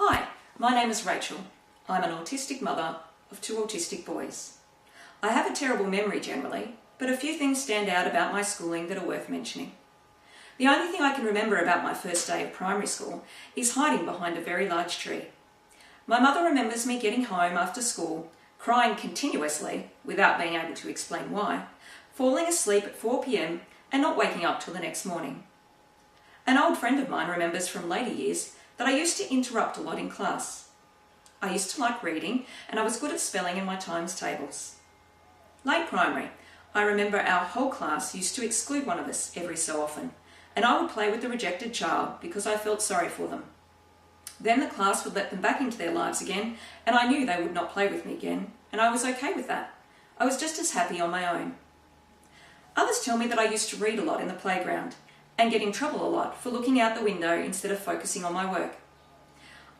Hi, my name is Rachel. I'm an autistic mother of 2 autistic boys. I have a terrible memory generally, but a few things stand out about my schooling that are worth mentioning. The only thing I can remember about my first day of primary school is hiding behind a very large tree. My mother remembers me getting home after school, crying continuously without being able to explain why, falling asleep at 4 p.m. and not waking up till the next morning. An old friend of mine remembers from later years that I used to interrupt a lot in class. I used to like reading and I was good at spelling in my times tables. Late primary, I remember our whole class used to exclude one of us every so often, and I would play with the rejected child because I felt sorry for them. Then the class would let them back into their lives again, and I knew they would not play with me again, and I was okay with that. I was just as happy on my own. Others tell me that I used to read a lot in the playground and get in trouble a lot for looking out the window instead of focusing on my work.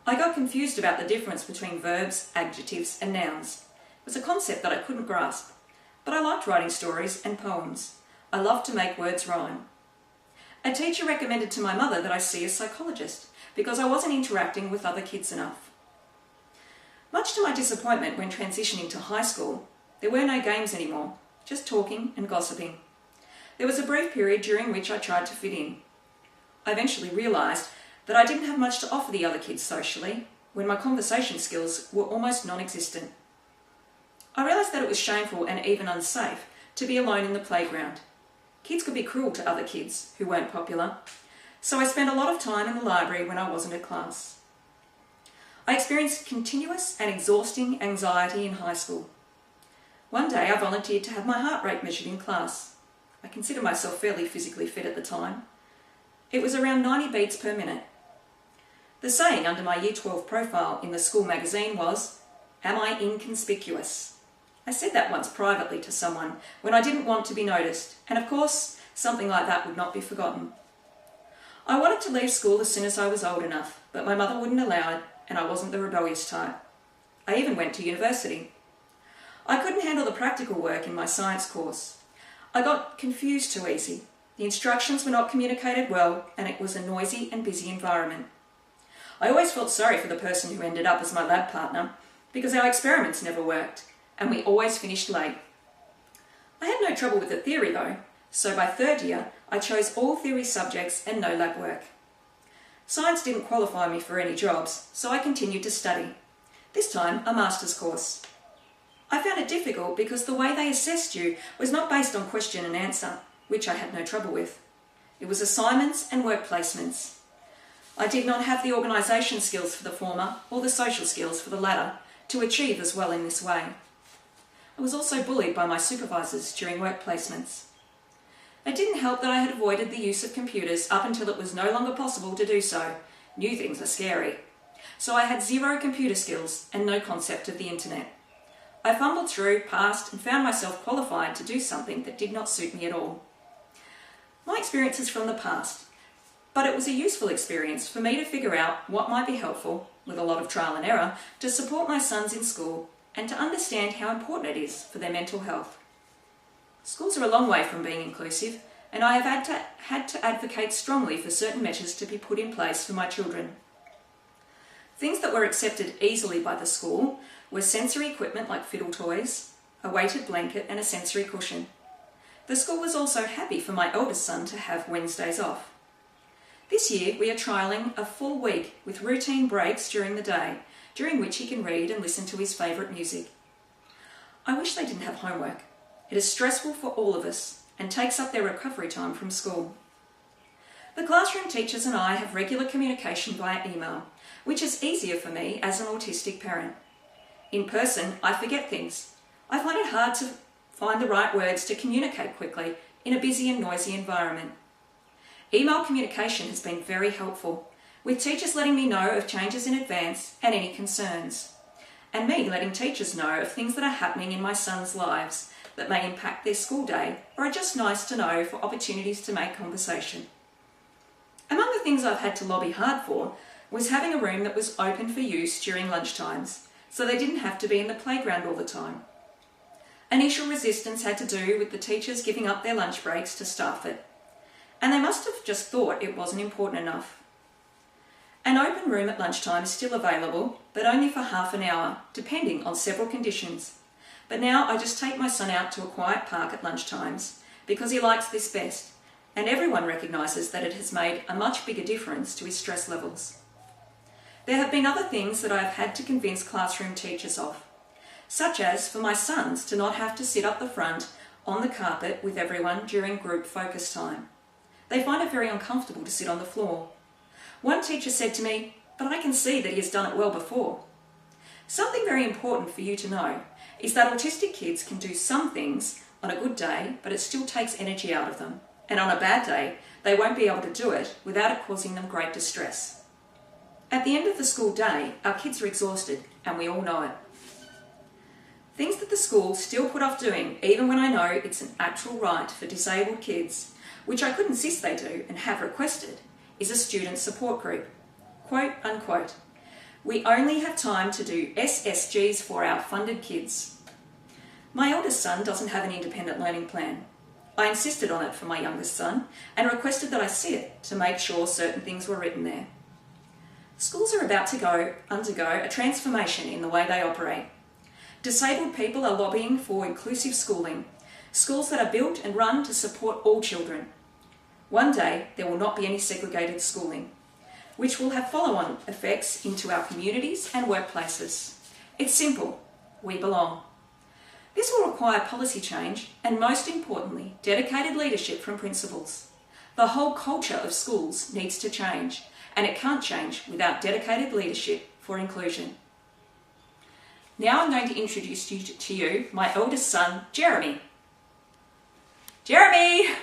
I got confused about the difference between verbs, adjectives and nouns. It was a concept that I couldn't grasp, but I liked writing stories and poems. I loved to make words rhyme. A teacher recommended to my mother that I see a psychologist because I wasn't interacting with other kids enough. Much to my disappointment when transitioning to high school, there were no games anymore, just talking and gossiping. There was a brief period during which I tried to fit in. I eventually realised that I didn't have much to offer the other kids socially, when my conversation skills were almost non-existent. I realised that it was shameful and even unsafe to be alone in the playground. Kids could be cruel to other kids who weren't popular, so I spent a lot of time in the library when I wasn't at class. I experienced continuous and exhausting anxiety in high school. One day I volunteered to have my heart rate measured in class. I consider myself fairly physically fit at the time. It was around 90 beats per minute. The saying under my Year 12 profile in the school magazine was, "Am I inconspicuous?" I said that once privately to someone when I didn't want to be noticed, and of course, something like that would not be forgotten. I wanted to leave school as soon as I was old enough, but my mother wouldn't allow it, and I wasn't the rebellious type. I even went to university. I couldn't handle the practical work in my science course. I got confused too easy. The instructions were not communicated well, and it was a noisy and busy environment. I always felt sorry for the person who ended up as my lab partner because our experiments never worked, and we always finished late. I had no trouble with the theory though, so by third year I chose all theory subjects and no lab work. Science didn't qualify me for any jobs, so I continued to study, this time a master's course. I found it difficult because the way they assessed you was not based on question and answer, which I had no trouble with. It was assignments and work placements. I did not have the organisation skills for the former or the social skills for the latter to achieve as well in this way. I was also bullied by my supervisors during work placements. It didn't help that I had avoided the use of computers up until it was no longer possible to do so. New things are scary. So I had zero computer skills and no concept of the internet. I fumbled through, passed, and found myself qualified to do something that did not suit me at all. My experience is from the past, but it was a useful experience for me to figure out what might be helpful, with a lot of trial and error, to support my sons in school and to understand how important it is for their mental health. Schools are a long way from being inclusive, and I have had to advocate strongly for certain measures to be put in place for my children. Things that were accepted easily by the school were sensory equipment like fiddle toys, a weighted blanket and a sensory cushion. The school was also happy for my eldest son to have Wednesdays off. This year we are trialling a full week with routine breaks during the day, during which he can read and listen to his favourite music. I wish they didn't have homework. It is stressful for all of us and takes up their recovery time from school. The classroom teachers and I have regular communication via email, which is easier for me as an autistic parent. In person, I forget things. I find it hard to find the right words to communicate quickly in a busy and noisy environment. Email communication has been very helpful, with teachers letting me know of changes in advance and any concerns, and me letting teachers know of things that are happening in my son's lives that may impact their school day or are just nice to know for opportunities to make conversation. Among the things I've had to lobby hard for was having a room that was open for use during lunchtimes, so they didn't have to be in the playground all the time. Initial resistance had to do with the teachers giving up their lunch breaks to staff it, and they must have just thought it wasn't important enough. An open room at lunchtime is still available, but only for half an hour, depending on several conditions. But now I just take my son out to a quiet park at lunchtimes because he likes this best, and everyone recognises that it has made a much bigger difference to his stress levels. There have been other things that I have had to convince classroom teachers of, such as for my sons to not have to sit up the front on the carpet with everyone during group focus time. They find it very uncomfortable to sit on the floor. One teacher said to me, "But I can see that he has done it well before." Something very important for you to know is that autistic kids can do some things on a good day, but it still takes energy out of them. And on a bad day, they won't be able to do it without it causing them great distress. At the end of the school day, our kids are exhausted, and we all know it. Things that the school still put off doing, even when I know it's an actual right for disabled kids, which I could insist they do and have requested, is a student support group. Quote unquote, "We only have time to do SSGs for our funded kids." My eldest son doesn't have an independent learning plan. I insisted on it for my youngest son and requested that I see it to make sure certain things were written there. Schools are about to undergo a transformation in the way they operate. Disabled people are lobbying for inclusive schooling, schools that are built and run to support all children. One day there will not be any segregated schooling, which will have follow-on effects into our communities and workplaces. It's simple. We belong. This will require policy change and, most importantly, dedicated leadership from principals. The whole culture of schools needs to change, and it can't change without dedicated leadership for inclusion. Now I'm going to introduce to you my eldest son, Jeremy. Jeremy!